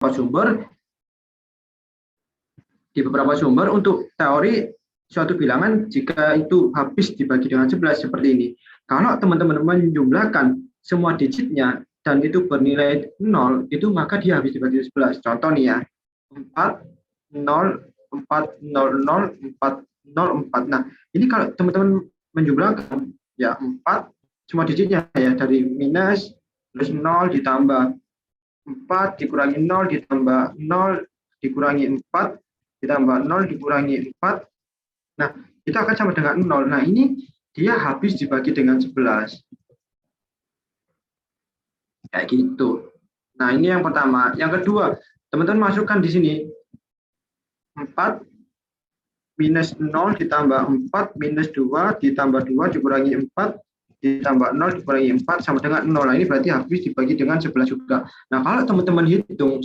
sumber untuk teori suatu bilangan jika itu habis dibagi dengan 11 seperti ini. Kalau teman-teman menjumlahkan semua digitnya dan itu bernilai 0, itu maka dia habis dibagi 11. Contoh nih ya, 4, 0, 4, 0, 0, 4, 0, 4. Nah, ini kalau teman-teman menjumlahkan, ya 4, semua digitnya ya, dari minus, plus 0 ditambah 4, dikurangi 0, ditambah 0, dikurangi 4, ditambah 0, dikurangi 4. Nah, itu akan sama dengan 0. Nah, ini dia habis dibagi dengan 11. Kayak gitu. Nah, ini yang pertama. Yang kedua, teman-teman masukkan di sini 4 minus 0 ditambah 4 minus 2 ditambah 2 dikurangi 4 ditambah 0 dikurangi 4 sama dengan 0. Nah, ini berarti habis dibagi dengan 11 juga. Nah, kalau teman-teman hitung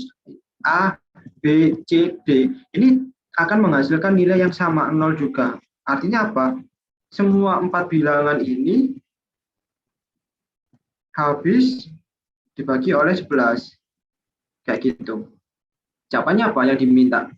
A, B, C, D, ini akan menghasilkan nilai yang sama, 0 juga. Artinya apa? Semua 4 bilangan ini habis dibagi oleh 11. Kayak gitu. Jawabannya apa yang diminta?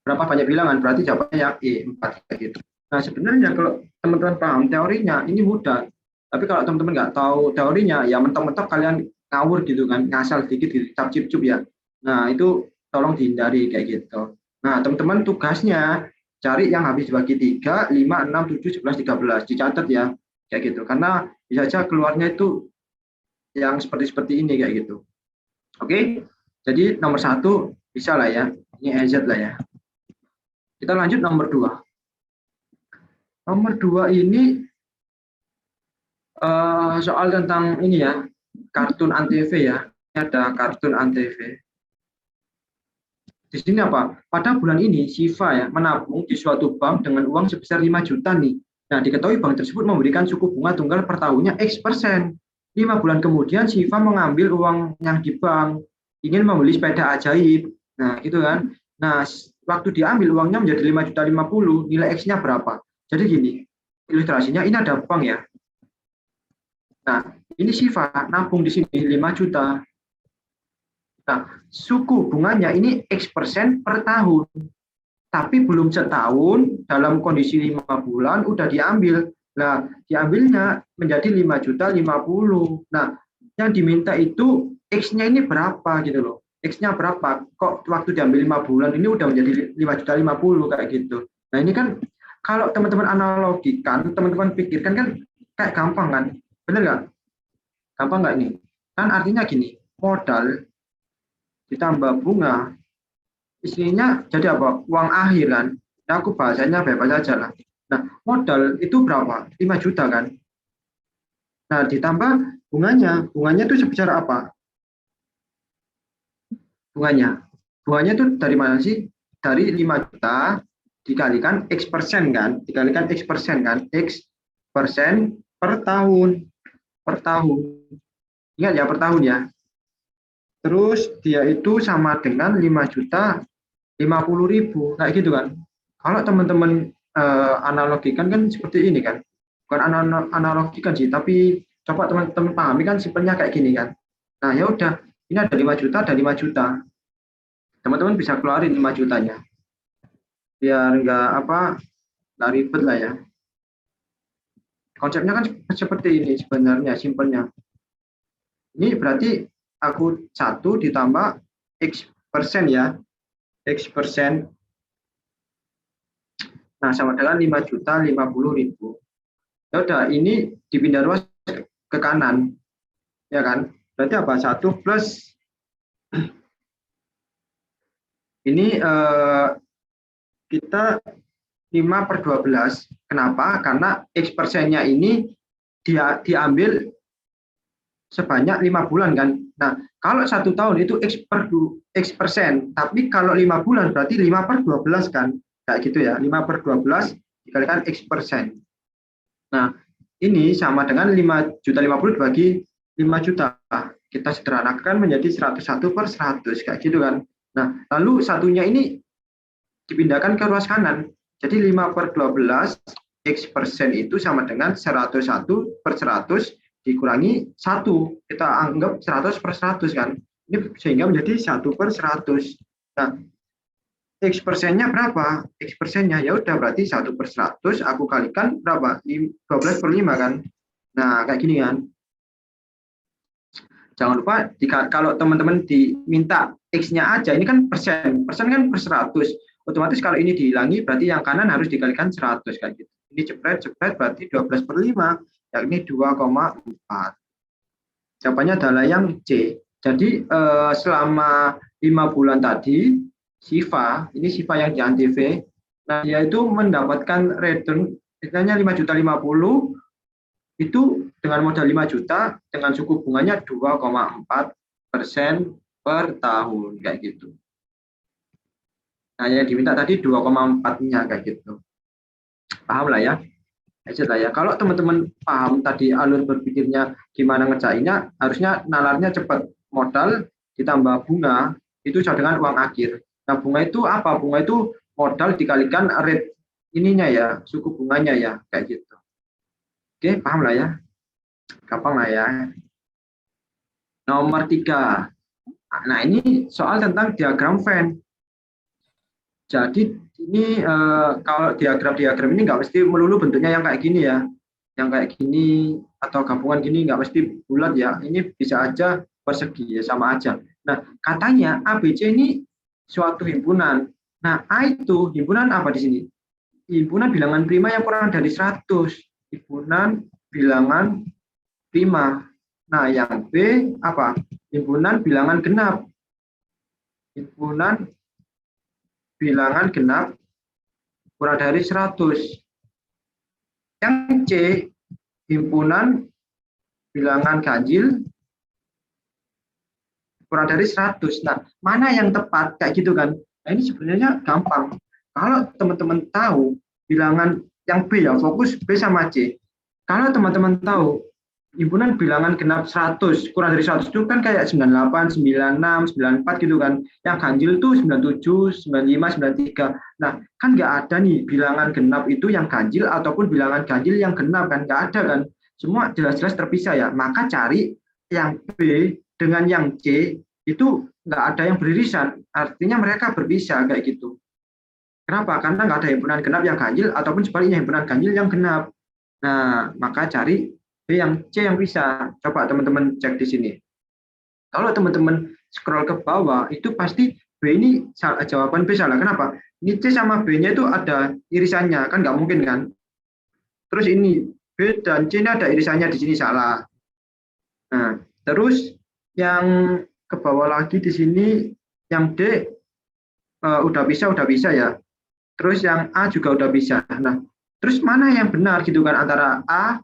Berapa banyak bilangan? Berarti jawabannya yang E, 4. Kayak gitu. Nah, sebenarnya kalau teman-teman paham teorinya, ini mudah. Tapi kalau teman-teman nggak tahu teorinya, ya mentok-mentok kalian ngawur gitu kan, ngasal dikit gitu, cap-cip-cup ya. Nah, itu tolong dihindari kayak gitu. Nah, teman-teman tugasnya cari yang habis dibagi 3, 5, 6, 7, 11, 13. Dicatat ya, kayak gitu. Karena bisa saja keluarnya itu yang seperti ini kayak gitu. Oke, jadi nomor 1 bisa lah ya. Ini EZ lah ya. Kita lanjut nomor 2. Nomor 2 ini soal tentang ini ya, kartun Antv ya. Ini ada kartun Antv. Di sini apa? Pada bulan ini Siva ya menabung di suatu bank dengan uang sebesar 5 juta nih. Nah, diketahui bank tersebut memberikan suku bunga tunggal per tahunnya X%. 5 bulan kemudian Siva mengambil uang yang di bank, ingin membeli sepeda ajaib. Nah, gitu kan. Nah, waktu diambil uangnya menjadi 5.050.000, nilai X-nya berapa? Jadi gini, ilustrasinya ini ada bank ya. Nah, ini Siva nabung di sini 5 juta. Nah, suku bunganya ini X% per tahun. Tapi belum setahun, dalam kondisi 5 bulan udah diambil. Nah, diambilnya menjadi 5.050.000. Nah, yang diminta itu X-nya ini berapa gitu loh. X-nya berapa? Kok waktu diambil 5 bulan ini udah menjadi 5.050.000 kayak gitu. Nah, ini kan kalau teman-teman analogikan, teman-teman pikirkan kan kayak gampang kan. Bener nggak? Gampang nggak ini? Kan artinya gini, modal ditambah bunga, isinya jadi apa? Uang akhir kan? Nah, aku bahasanya bebas aja lah. Nah, modal itu berapa? 5 juta kan? Nah, ditambah bunganya. Bunganya itu sebesar apa? Bunganya itu dari mana sih? Dari 5 juta dikalikan X% kan? Dikalikan X% kan? X% per tahun. Per tahun. Ingat ya, per tahun ya. Terus dia itu sama dengan 5.050.000 kayak gitu kan. Kalau teman-teman analogikan kan seperti ini kan. Bukan analogikan sih, tapi coba teman-teman pahami kan simpelnya kayak gini kan. Nah, ya udah, ini ada 5 juta, ada 5 juta. Teman-teman bisa keluarin 5 jutanya. Biar nggak ribet lah ya. Konsepnya kan seperti ini sebenarnya, simpelnya. Ini berarti aku 1 ditambah X% ya. X%. Nah, sama dengan 5.050.000. Ya udah, ini dipindah ruas ke kanan. Ya kan? Berarti apa? 1 plus ini kita 5/12. Kenapa? Karena X%-nya ini dia diambil sebanyak 5 bulan kan. Nah, kalau 1 tahun itu X%, tapi kalau 5 bulan berarti 5/12 kan. Kayak gitu ya, 5/12 dikalikan X%. Nah, ini sama dengan 5.050.000 dibagi 5 juta. Kita sederhanakan menjadi 101/100 kayak gitu kan. Nah, lalu satunya ini dipindahkan ke ruas kanan. Jadi 5/12 X% itu sama dengan 101/100 dikurangi 1. Kita anggap 100/100 kan. Ini sehingga menjadi 1/100. Nah, X persennya berapa? X persennya ya udah berarti 1/100 aku kalikan berapa? 12/5 kan? Nah, kayak gini kan. Jangan lupa kalau teman-teman diminta X-nya aja, ini kan persen kan per 100. Otomatis kalau ini dihilangi berarti yang kanan harus dikalikan 100 kayak gitu. Ini jepret berarti 12/5, yakni 2,4. Jawabannya adalah yang C. Jadi selama 5 bulan tadi, Siva, ini Siva yang di Antv, nah dia itu mendapatkan return istilahnya 5.050.000 itu dengan modal 5 juta dengan suku bunganya 2,4% per tahun kayak gitu. Nah, yang diminta tadi 2,4-nya kayak gitu. Paham lah ya? Ya. Kalau teman-teman paham tadi alur berpikirnya gimana ngerjainnya, harusnya nalarnya cepat. Modal ditambah bunga itu sama dengan uang akhir. Nah, bunga itu apa? Bunga itu modal dikalikan rate ininya ya, suku bunganya ya, kayak gitu. Oke, paham lah ya? Gampang lah ya. Nomor 3. Nah, ini soal tentang diagram Venn. Jadi ini kalau diagram ini nggak mesti melulu bentuknya yang kayak gini ya, yang kayak gini atau gabungan gini nggak mesti bulat ya. Ini bisa aja persegi ya, sama aja. Nah, katanya ABC ini suatu himpunan. Nah, A itu himpunan apa di sini? Himpunan bilangan prima yang kurang dari 100. Himpunan bilangan prima. Nah, yang B apa? Himpunan bilangan genap. Himpunan bilangan genap kurang dari 100. Yang C, himpunan bilangan ganjil kurang dari 100. Nah, mana yang tepat? Kayak gitu kan. Nah, ini sebenarnya gampang. Kalau teman-teman tahu bilangan yang B ya, fokus B sama C. Kalau teman-teman tahu himpunan bilangan genap 100, kurang dari 100 itu kan kayak 98, 96, 94 gitu kan. Yang ganjil itu 97, 95, 93. Nah, kan nggak ada nih bilangan genap itu yang ganjil ataupun bilangan ganjil yang genap kan. Nggak ada kan. Semua jelas-jelas terpisah ya. Maka cari yang B dengan yang C itu nggak ada yang beririsan. Artinya mereka berpisah kayak gitu. Kenapa? Karena nggak ada himpunan genap yang ganjil ataupun sebaliknya himpunan ganjil yang genap. Nah, maka cari B yang C yang bisa. Coba teman-teman cek di sini. Kalau teman-teman scroll ke bawah, itu pasti B ini jawaban B salah. Kenapa? Ini C sama B-nya itu ada irisannya, kan nggak mungkin kan? Terus ini B dan C ini ada irisannya di sini salah. Nah, terus yang ke bawah lagi di sini yang D udah bisa ya. Terus yang A juga udah bisa. Nah, terus mana yang benar gitu kan antara A,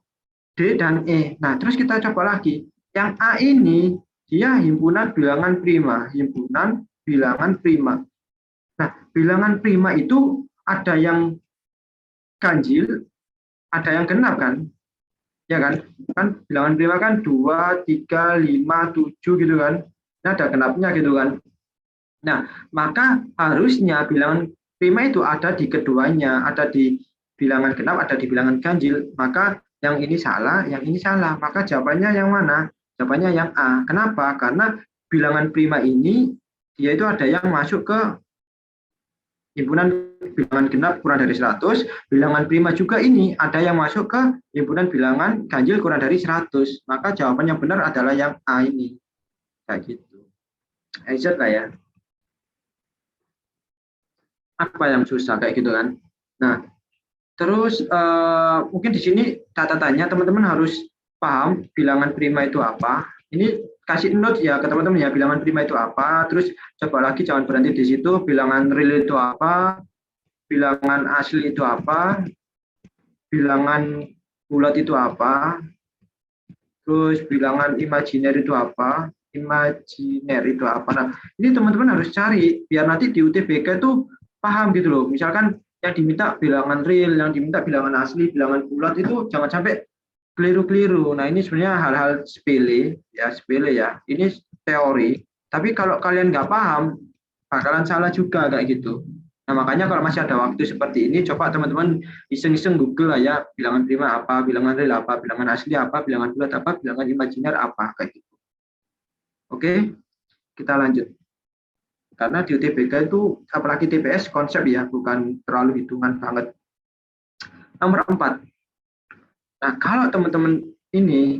D, dan E. Nah, terus kita coba lagi. Yang A ini, dia himpunan bilangan prima. Himpunan bilangan prima. Nah, bilangan prima itu ada yang ganjil, ada yang genap kan? Ya kan? Kan bilangan prima kan 2, 3, 5, 7 gitu kan. Nah, ada genapnya gitu kan. Nah, maka harusnya bilangan prima itu ada di keduanya, ada di bilangan genap, ada di bilangan ganjil. Maka yang ini salah, yang ini salah. Maka jawabannya yang mana? Jawabannya yang A. Kenapa? Karena bilangan prima ini dia itu ada yang masuk ke himpunan bilangan genap kurang dari 100, bilangan prima juga ini ada yang masuk ke himpunan bilangan ganjil kurang dari 100. Maka jawaban yang benar adalah yang A ini. Kayak gitu. Exit lah ya. Apa yang susah kayak gitu kan. Nah, terus mungkin di sini catatannya teman-teman harus paham bilangan prima itu apa. Ini kasih note ya ke teman-teman ya, bilangan prima itu apa. Terus coba lagi jangan berhenti di situ, bilangan real itu apa, bilangan asli itu apa, bilangan bulat itu apa, terus bilangan imajiner itu apa, imajiner itu apa. Nah, ini teman-teman harus cari biar nanti di UTBK itu paham gitu loh. Misalkan yang diminta bilangan real, yang diminta bilangan asli, bilangan bulat itu jangan sampai keliru-keliru. Nah, ini sebenarnya hal-hal sepele ya. Ini teori. Tapi kalau kalian nggak paham, bakalan salah juga kayak gitu. Nah, makanya kalau masih ada waktu seperti ini, coba teman-teman iseng-iseng Google lah ya, bilangan prima apa, bilangan real apa, bilangan asli apa, bilangan bulat apa, bilangan imajiner apa, kayak gitu. Oke? kita lanjut. Karena di UTBK itu, apalagi TPS, konsep ya, bukan terlalu hitungan banget. Nomor 4. Nah, kalau teman-teman ini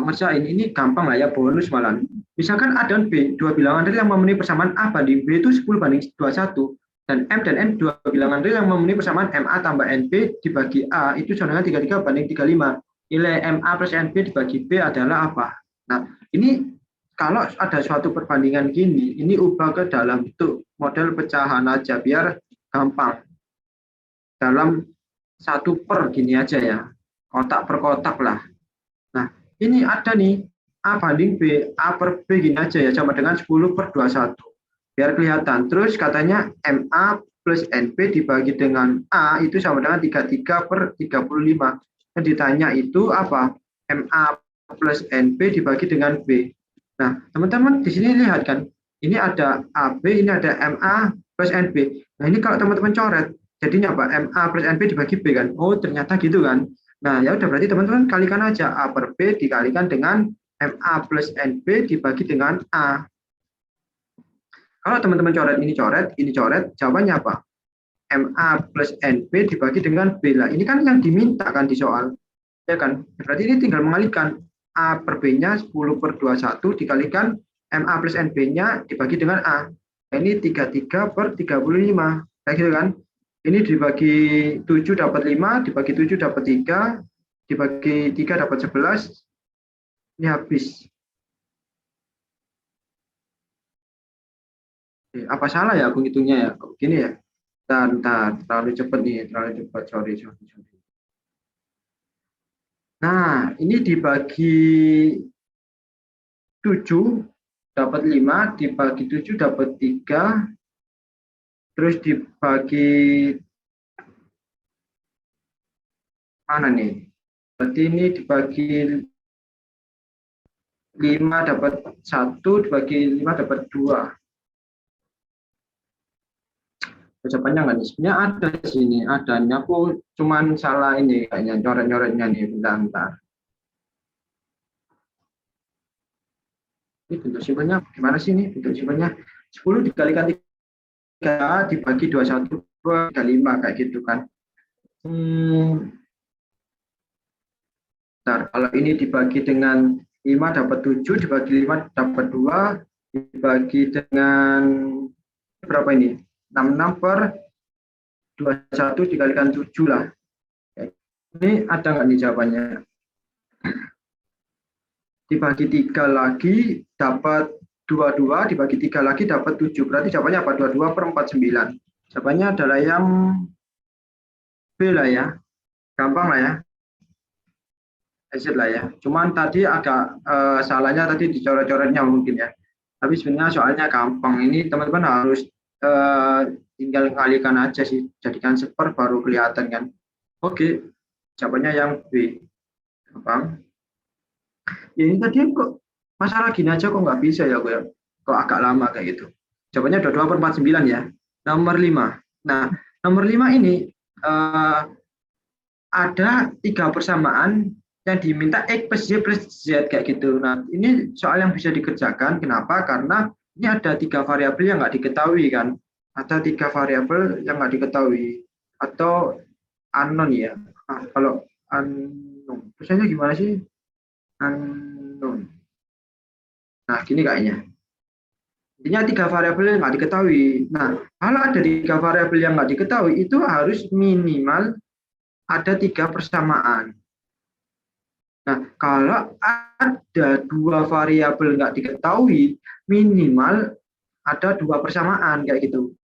ngerjain, ini gampang lah ya, bonus malah. Misalkan A dan B, dua bilangan real yang memenuhi persamaan A banding B itu 10/21. Dan M dan N, dua bilangan real yang memenuhi persamaan MA tambah NB dibagi A, itu sama dengan 33/35. Nilai MA plus NB dibagi B adalah apa? Nah, ini kalau ada suatu perbandingan gini, ini ubah ke dalam bentuk model pecahan aja, biar gampang. Dalam 1/, gini aja ya, kotak per kotak lah. Nah, ini ada nih, A banding B, A per B gini aja ya, sama dengan 10/21. Biar kelihatan. Terus katanya MA plus NB dibagi dengan A, itu sama dengan 33/35. Dan ditanya itu apa? MA plus NB dibagi dengan B. Nah, teman-teman di sini lihat kan, ini ada AB, ini ada MA plus NB. Nah, ini kalau teman-teman coret, jadinya apa? MA plus NB dibagi B kan? Oh, ternyata gitu kan? Nah, ya udah, berarti teman-teman kalikan aja A per B dikalikan dengan MA plus NB dibagi dengan A. Kalau teman-teman coret, ini coret, jawabannya apa? MA plus NB dibagi dengan B lah. Ini kan yang diminta kan di soal. Ya kan? Berarti ini tinggal mengalihkan. A per B-nya 10/21 dikalikan MA plus NB-nya dibagi dengan A. Nah, ini 33/35. Kayak gitu kan? Ini dibagi 7 dapat 5, dibagi 7 dapat 3, dibagi 3 dapat 11. Ini habis. Apa salah ya aku hitungnya ya? Begini ya? Bentar, terlalu cepat nih, terlalu cepat. Sorry. Nah, ini dibagi 7 dapat 5, dibagi 7 dapat 3, terus dibagi mana nih? Berarti ini dibagi 5 dapat 1, dibagi 5 dapat 2. Jawabannya nggak nih? Sebenarnya ada di sini, ada. Ini aku cuman salah ini kayaknya, coret-coretnya nih, bentar. Ini bentuk simpelnya gimana sih ini? Bentuk simpelnya 10 dikalikan 3 dibagi 21 35 kayak gitu kan. Bentar, kalau ini dibagi dengan 5 dapat 7, dibagi 5 dapat 2, dibagi dengan berapa ini? 66/21 dikalikan 7 lah. Ini ada nggak nih jawabannya? Dibagi 3 lagi dapat 22, dibagi 3 lagi dapat 7. Berarti jawabannya apa? 22/49. Jawabannya adalah yang B lah ya. Gampang lah ya. Exit lah ya. Cuman tadi agak salahnya tadi dicoret-coretnya mungkin ya. Tapi sebenarnya soalnya gampang. Ini teman-teman harus tinggal kalikan aja sih. Jadikan seper baru kelihatan kan. Oke. Jawabannya yang B. Gampang. Ya, ini tadi kok masalah gini aja kok nggak bisa ya, gue kok agak lama kayak gitu. Jawabannya 22/49 ya. Nomor 5. Nah, nomor 5 ini ada 3 persamaan yang diminta X plus Y plus Z kayak gitu. Nah, ini soal yang bisa dikerjakan. Kenapa? Karena ini ada 3 variabel yang nggak diketahui kan. Ada 3 variabel yang nggak diketahui atau unknown ya. Nah, kalau unknown, tulisannya gimana sih? Unknown. Nah, gini kayaknya. Intinya 3 variabel yang nggak diketahui. Nah, kalau ada 3 variabel yang nggak diketahui, itu harus minimal ada 3 persamaan. Nah, kalau ada 2 variabel nggak diketahui, minimal ada 2 persamaan kayak gitu.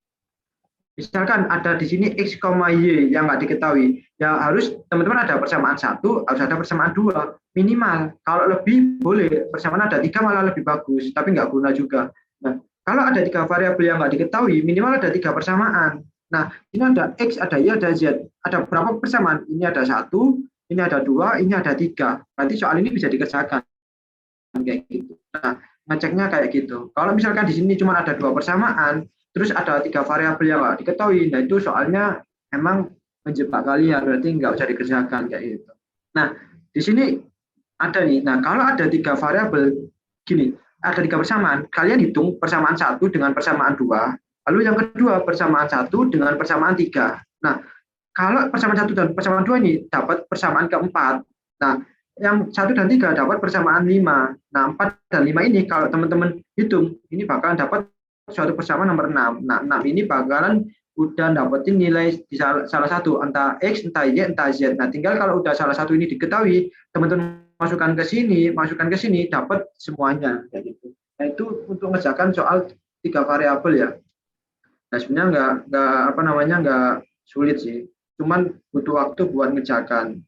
Misalkan ada di sini X, Y yang nggak diketahui, ya harus teman-teman ada persamaan 1, harus ada persamaan 2 minimal. Kalau lebih boleh, persamaan ada 3 malah lebih bagus, tapi nggak guna juga. Nah, kalau ada 3 variabel yang nggak diketahui, minimal ada 3 persamaan. Nah, ini ada X, ada Y, ada Z. Ada berapa persamaan? Ini ada 1, ini ada 2, ini ada 3. Berarti soal ini bisa dikerjakan kayak gitu. Nah, ngeceknya kayak gitu. Kalau misalkan di sini cuma ada 2 persamaan, terus ada 3 variabel yang nggak diketahui, nah itu soalnya emang menjebak kalian, berarti nggak usah dikerjakan kayak gitu. Nah, di sini ada nih. Nah, kalau ada 3 variabel, gini, ada 3 persamaan, kalian hitung persamaan 1 dengan persamaan 2, lalu yang kedua persamaan 1 dengan persamaan 3. Nah, kalau persamaan 1 dan persamaan 2 ini dapat persamaan keempat. Nah, yang 1 dan 3 dapat persamaan 5. Nah, 4 dan 5 ini kalau teman-teman hitung, ini bakalan dapat suatu persamaan nomor 6. Nah, 6 ini bakalan udah dapetin nilai di salah satu, entah X, entah Y, entah Z. Nah, tinggal kalau udah salah satu ini diketahui, teman-teman masukkan ke sini, dapat semuanya. Kayak gitu. Nah, itu untuk mengerjakan soal 3 variabel ya. Nah, sebenarnya nggak sulit sih. Cuman butuh waktu buat ngerjakan.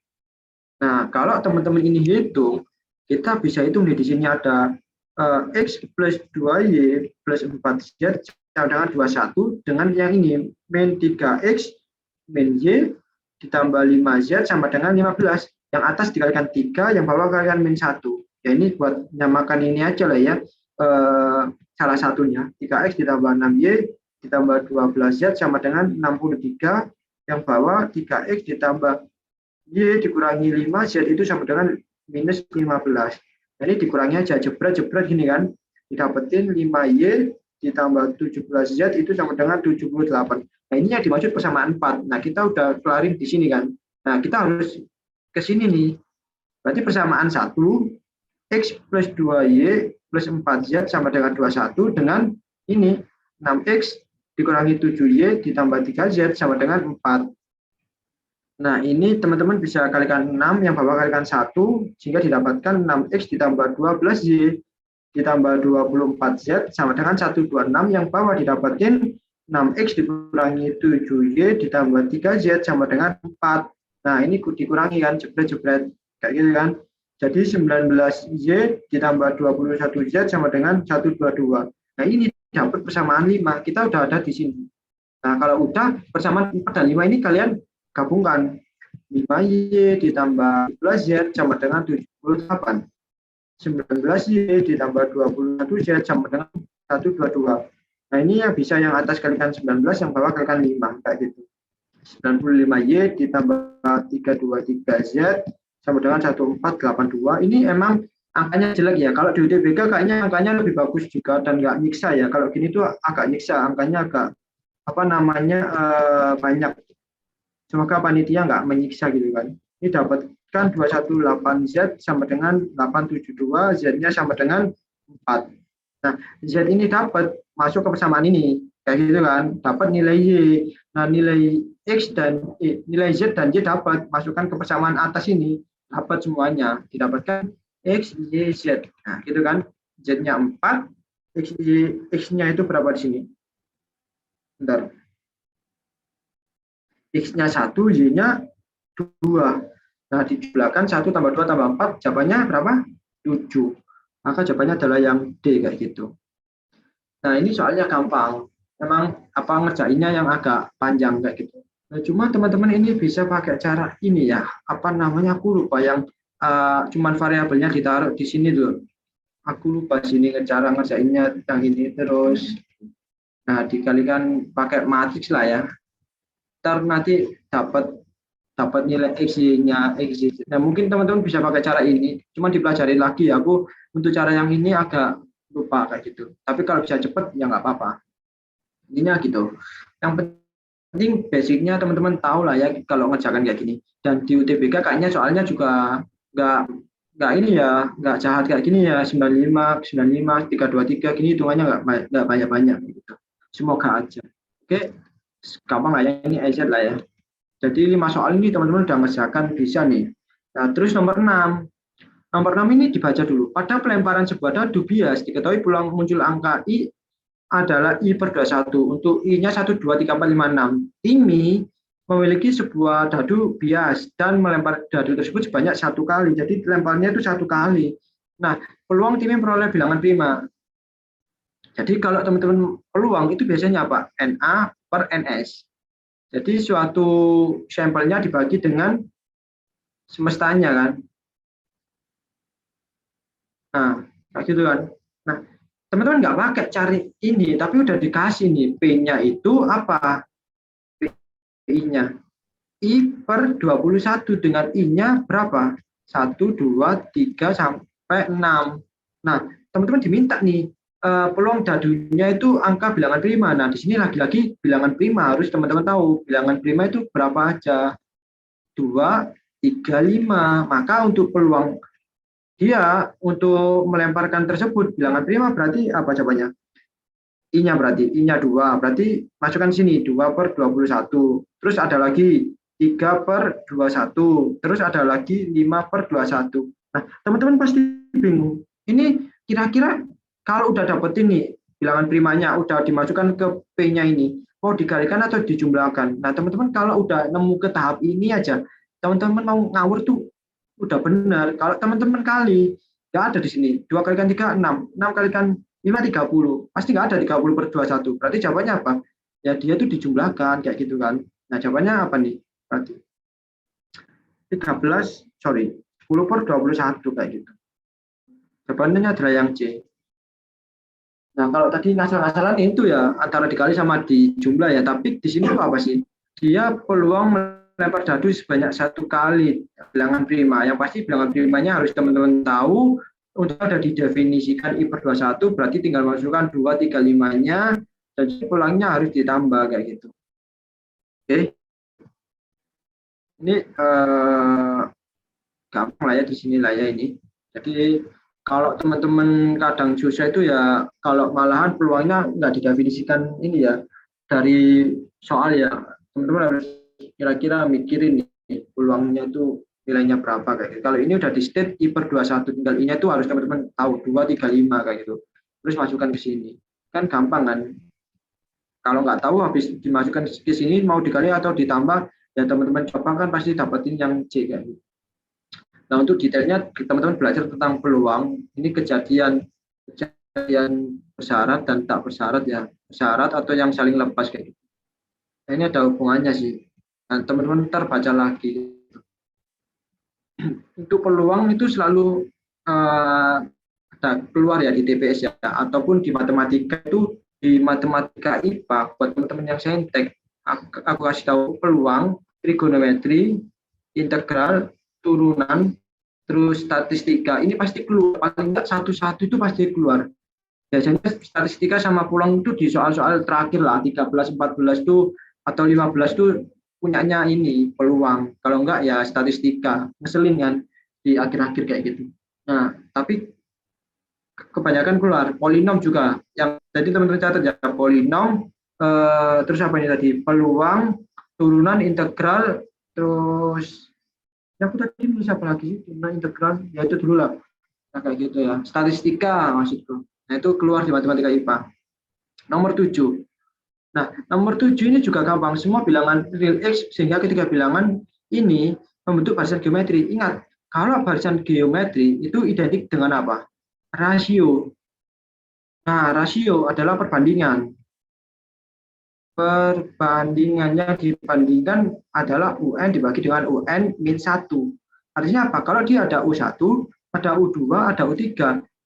Nah, kalau teman-teman ini hitung, kita bisa hitung di sini ada X plus 2Y plus 4Z sama dengan 21 dengan yang ini, min 3X min Y ditambah 5Z sama dengan 15. Yang atas dikalikan 3, yang bawah kalikan min 1. Ya ini buat nyamakan ini aja lah ya. Salah satunya, 3X ditambah 6Y ditambah 12Z sama dengan 63, yang bawah 3X ditambah Y dikurangi 5, Z itu sama dengan minus 15. Jadi dikurangi aja, jebret gini kan, didapetin 5Y ditambah 17Z itu sama dengan 78. Nah ini yang dimaksud persamaan 4. Nah kita udah kelarin di sini kan. Nah kita harus ke sini nih. Berarti persamaan 1, X plus 2Y plus 4Z sama dengan 21 dengan ini, 6X dikurangi 7Y ditambah 3Z sama dengan 4. Nah, ini teman-teman bisa kalikan 6, yang bawah kalikan 1, sehingga didapatkan 6X ditambah 12Y ditambah 24Z sama dengan 126, yang bawah didapatin 6X dikurangi 7Y ditambah 3Z sama dengan 4. Nah, ini dikurangi kan, jebret-jebret, kayak gitu kan. Jadi 19Y ditambah 21Z sama dengan 122. Nah, ini dapat persamaan 5, kita udah ada di sini. Nah, kalau udah persamaan 4 dan 5 ini kalian gabungkan, 5Y ditambah 12Z sama dengan 78. 19Y ditambah 21Z sama dengan 122. Nah, ini yang bisa yang atas kalikan 19, yang bawah kalikan 5, kayak gitu. 95Y ditambah 323Z sama dengan 1482. Ini emang angkanya jelek ya. Kalau di UTBK kayaknya angkanya lebih bagus juga dan nggak nyiksa ya. Kalau gini tuh agak nyiksa, angkanya agak banyak. Semoga panitia nggak menyiksa gitu kan. Ini dapatkan 218Z sama dengan 872, Z-nya sama dengan 4. Nah, Z ini dapat masuk ke persamaan ini, kayak gitu kan, dapat nilai Y. Nah, nilai X dan nilai Z dan Y dapat, masukkan ke persamaan atas ini, dapat semuanya, didapatkan X, Y, Z. Nah, gitu kan, Z-nya 4, X-nya itu berapa di sini? Bentar. X-nya 1, Y-nya 2. Nah, dijumlahkan 1 tambah 2 tambah 4, jawabannya berapa? 7. Maka jawabannya adalah yang D, kayak gitu. Nah, ini soalnya gampang. Memang ngerjainnya yang agak panjang, kayak gitu. Nah, cuma teman-teman ini bisa pakai cara ini ya. Aku lupa yang cuman variabelnya ditaruh di sini tuh. Aku lupa sini cara ngerjainnya yang ini terus. Nah, dikalikan pakai matriks lah ya. Nanti dapat nilai X-nya X. Nah, mungkin teman-teman bisa pakai cara ini, cuma dipelajari lagi. Aku untuk cara yang ini agak lupa kayak gitu. Tapi kalau bisa cepat ya nggak apa-apa. Intinya gitu. Yang penting basicnya teman-teman tahu lah ya kalau ngerjakan kayak gini. Dan di UTBK kayaknya soalnya juga nggak ini ya, nggak jahat kayak gini ya, 95, 323 gini hitungannya nggak banyak-banyak gitu. Semoga aja. Oke. Gampang lah ya, ini EZ lah ya. Jadi 5 soal ini teman-teman udah ngerjakan bisa nih. Nah, terus nomor 6. Nomor 6 ini dibaca dulu. Pada pelemparan sebuah dadu bias, diketahui peluang muncul angka I adalah I per 21. Untuk I-nya 1, 2, 3, 4, 5, 6. Timmy memiliki sebuah dadu bias dan melempar dadu tersebut sebanyak 1 kali. Jadi lemparnya itu 1 kali. Nah, peluang Timmy memperoleh bilangan prima. Jadi kalau teman-teman peluang itu biasanya apa? NA per NS. Jadi suatu sampelnya dibagi dengan semestanya kan. Nah, kayak gitu kan. Nah, teman-teman nggak pakai cari ini, tapi udah dikasih nih. P-nya itu apa? P-nya. I per 21 dengan I-nya berapa? 1, 2, 3, sampai 6. Nah, teman-teman diminta nih peluang dadunya itu angka bilangan prima. Nah, di sini lagi-lagi bilangan prima harus teman-teman tahu bilangan prima itu berapa aja. 2, 3, 5. Maka untuk peluang dia untuk melemparkan tersebut bilangan prima berarti apa jawabannya? I-nya berarti, I-nya 2, berarti masukkan sini 2 per 21. Terus ada lagi 3 per 21. Terus ada lagi 5 per 21. Nah, teman-teman pasti bingung. Ini kira-kira kalau udah dapetin nih bilangan primanya, udah dimasukkan ke P-nya ini, mau dikalikan atau dijumlahkan? Nah, teman-teman kalau udah nemu ke tahap ini aja, teman-teman mau ngawur tuh udah benar. Kalau teman-teman kali, nggak ada di sini. 2 kalikan 3, 6. 6 kalikan 5, 30. Pasti nggak ada 30 per 21. Berarti jawabannya apa? Ya dia tuh dijumlahkan, kayak gitu kan. Nah, jawabannya apa nih? Berarti 13, sorry, 10 per 21, kayak gitu. Jawabannya adalah yang C. Nah, kalau tadi ngasal-ngasalan itu ya antara dikali sama dijumlah ya. Tapi di sini apa sih? Dia peluang melempar dadu sebanyak 1 kali bilangan prima. Yang pasti bilangan primanya harus teman-teman tahu. Untuk ada didefinisikan I per 21, berarti tinggal masukkan 2, 3, 5-nya, dan pulangnya harus ditambah, kayak gitu. Oke. Ini gampang lah ya, di sini lah ya ini. Jadi, kalau teman-teman kadang susah itu ya, kalau malahan peluangnya nggak didefinisikan ini ya, dari soal ya, teman-teman harus kira-kira mikirin nih, peluangnya itu nilainya berapa kayak gitu. Kalau ini udah di state I per 21, tinggal I-nya itu harus teman-teman tahu 2, 3, 5 kayak gitu. Terus masukkan ke sini. Kan gampang kan? Kalau nggak tahu habis dimasukkan ke sini mau dikali atau ditambah, ya teman-teman coba kan pasti dapetin yang C kayak gitu. Nah, untuk detailnya teman-teman belajar tentang peluang, ini kejadian bersyarat dan tak bersyarat ya. Bersyarat atau yang saling lepas kayak gitu. Nah, ini ada hubungannya sih. Dan teman-teman ntar baca lagi. Untuk peluang itu selalu keluar ya di TPS ya, ataupun di matematika itu, di matematika IPA buat teman-teman yang saintek, aku kasih tahu peluang, trigonometri, integral, turunan, terus statistika, ini pasti keluar, paling enggak satu-satu itu pasti keluar. Biasanya statistika sama peluang itu di soal-soal terakhir lah, 13, 14 itu atau 15 itu punyanya ini peluang, kalau enggak ya statistika, ngeselin kan di akhir-akhir kayak gitu. Nah, tapi kebanyakan keluar polinom juga, yang jadi teman-teman catat ya, polinom, terus apa ini tadi, peluang, turunan, integral, terus yang aku tadi nulis apa lagi, turunan, integral, ya itu dulu lah, nah, kayak gitu ya, statistika maksudku. Nah, itu keluar di matematika IPA. Nomor 7. Nah, nomor 7 ini juga gampang, semua bilangan real X, sehingga ketika bilangan ini membentuk barisan geometri. Ingat, kalau barisan geometri itu identik dengan apa? Rasio. Nah, rasio adalah perbandingan. Perbandingannya dibandingkan adalah UN dibagi dengan UN min 1. Artinya apa? Kalau dia ada U1, ada U2, ada U3.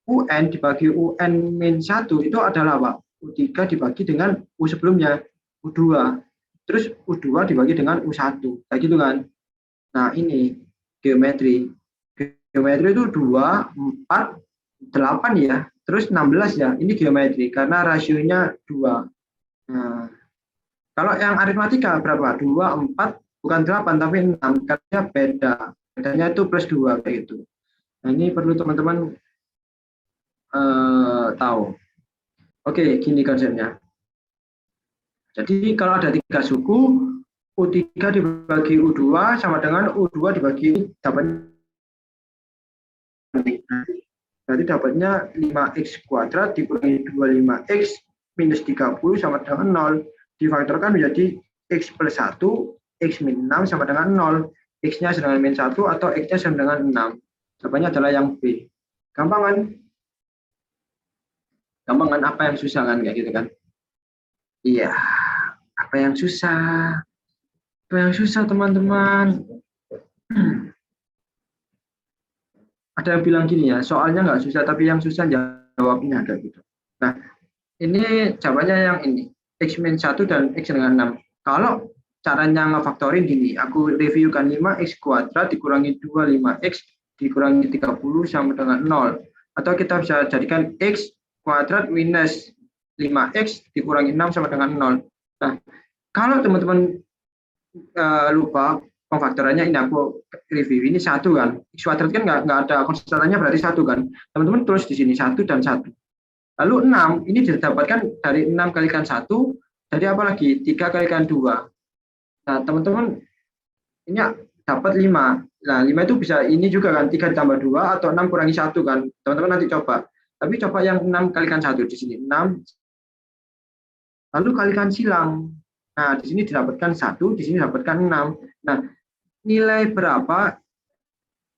UN dibagi UN min 1 itu adalah apa? U3 dibagi dengan U sebelumnya, U2. Terus U2 dibagi dengan U1. Kayak gitu kan. Nah, ini geometri. Geometri itu 2, 4, 8 ya. Terus 16 ya. Ini geometri karena rasionya 2. Nah, kalau yang aritmatika berapa? 2, 4, bukan 8 tapi 6. Karena beda. Bedanya itu plus 2 kayak gitu. Nah, ini perlu teman-teman tahu. Oke, gini konsepnya. Jadi kalau ada 3 suku, U3 dibagi U2 sama dengan U2 dibagi dapatnya. Berarti dapatnya 5x kuadrat dikurangi 25x minus 30 sama dengan 0. Difaktorkan menjadi x plus 1, x min 6 sama dengan 0. X-nya sama dengan min 1 atau X-nya sama dengan 6. Jawabannya adalah yang B. Gampang kan? Gampang kan? Apa yang susah kan? Kayak gitu kan? Iya. Apa yang susah? Apa yang susah teman-teman? Ada yang bilang gini ya, soalnya nggak susah, tapi yang susah jawabnya kayak gitu. Nah, ini jawabannya yang ini. X min 1 dan X dengan 6. Kalau caranya ngefaktorin gini, aku reviewkan 5x kuadrat dikurangi 25x dikurangi 30 sama dengan 0. Atau kita bisa jadikan X kuadrat minus 5X dikurangi 6 sama dengan 0. Nah, kalau teman-teman lupa pemfaktorannya, ini aku review, ini 1 kan, X kuadrat kan nggak ada konstannya, berarti 1 kan. Teman-teman tulis di sini 1 dan 1. Lalu 6, ini didapatkan dari 6 kalikan 1, jadi apa lagi? 3 kalikan 2. Nah, teman-teman ini dapat 5. Nah, 5 itu bisa ini juga kan, 3 ditambah 2 atau 6 kurangi 1 kan. Teman-teman nanti coba. Tapi coba yang 6 kalikan 1 di sini. 6, lalu kalikan silang. Nah, di sini didapatkan 1, di sini didapatkan 6. Nah, nilai berapa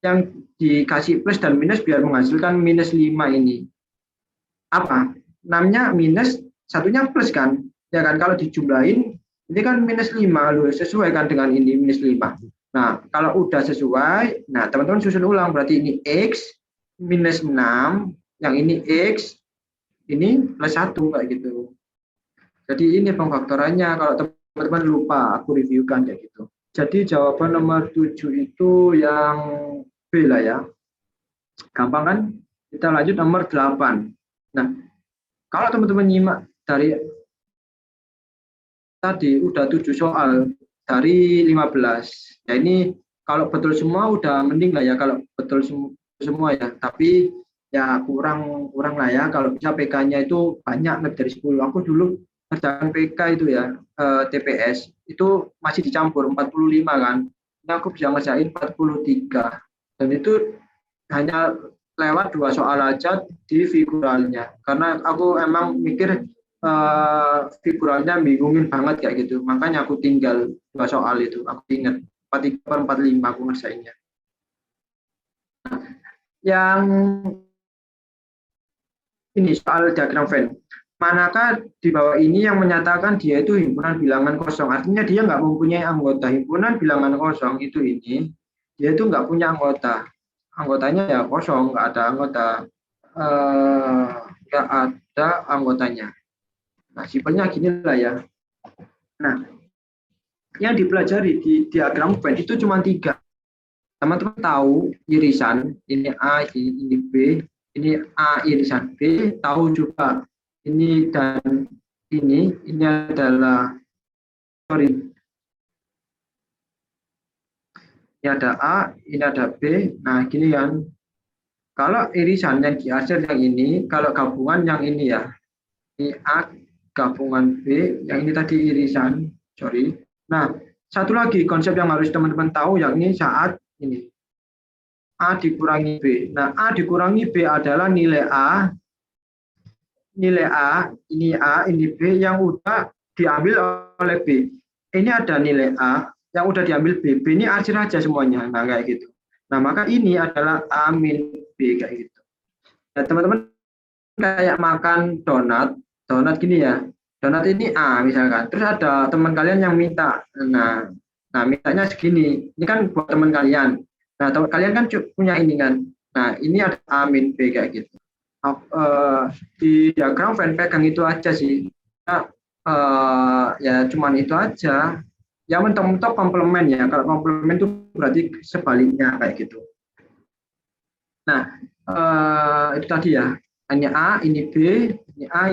yang dikasih plus dan minus biar menghasilkan minus 5 ini? Apa? 6-nya minus, 1-nya plus kan? Ya kan, kalau dijumlahin, ini kan minus 5, loh, sesuai kan dengan ini, minus 5. Nah, kalau udah sesuai, nah teman-teman susun ulang, berarti ini X minus 6, yang ini X, ini plus 1, kayak gitu. Jadi ini pemfaktorannya, kalau teman-teman lupa, aku reviewkan kayak gitu. Jadi jawaban nomor 7 itu yang B lah ya. Gampang kan? Kita lanjut nomor 8. Nah, kalau teman-teman nyimak dari tadi udah 7 soal dari 15. Ya ini kalau betul semua udah mending lah ya, kalau betul semua ya. Tapi ya kurang lah ya, kalau bisa PK-nya itu banyak, lebih dari 10. Aku dulu ngerjakan PK itu ya, TPS itu masih dicampur 45 kan. Ini aku bisa ngerjain 43. Dan itu hanya lewat 2 soal aja di figuralnya. Karena aku emang mikir figuralnya bingungin banget kayak gitu. Makanya aku tinggal 2 soal itu. Aku ingat 43 per 45 aku ngerjainnya. Yang ini soal diagram Venn. Manakah di bawah ini yang menyatakan dia itu himpunan bilangan kosong? Artinya dia nggak mempunyai anggota. Himpunan bilangan kosong itu ini, dia itu nggak punya anggota. Anggotanya ya kosong, nggak ada anggota. Nggak ada anggotanya. Nah, simpelnya gini lah ya. Nah, yang dipelajari di diagram Venn itu cuma 3. Teman-teman tahu irisan, ini A, ini B, ini A irisan B, tahu juga ini dan ini adalah, sorry, ini ada A, ini ada B. Nah, gini kan, kalau irisan yang di hasil yang ini, kalau gabungan yang ini ya, ini A gabungan B, yang ini tadi irisan, sorry. Nah, satu lagi konsep yang harus teman-teman tahu, yakni saat ini A dikurangi B. Nah, A dikurangi B adalah nilai A, ini B yang udah diambil oleh B. Ini ada nilai A yang udah diambil B. B ini arsir aja semuanya. Nah, kayak gitu. Nah, maka ini adalah A min B kayak gitu. Nah, teman-teman kayak makan donat gini ya. Donat ini A misalkan. Terus ada teman kalian yang minta. Nah, mintanya segini. Ini kan buat teman kalian. Nah, kalian kan punya ini kan. Nah, ini ada A min B kayak gitu. Di diagram Venn pegang itu aja sih. Nah, ya cuman itu aja. Ya mentok-mentok komplement ya. Kalau komplement itu berarti sebaliknya kayak gitu. Nah, itu tadi ya. Ini A, ini B, ini A,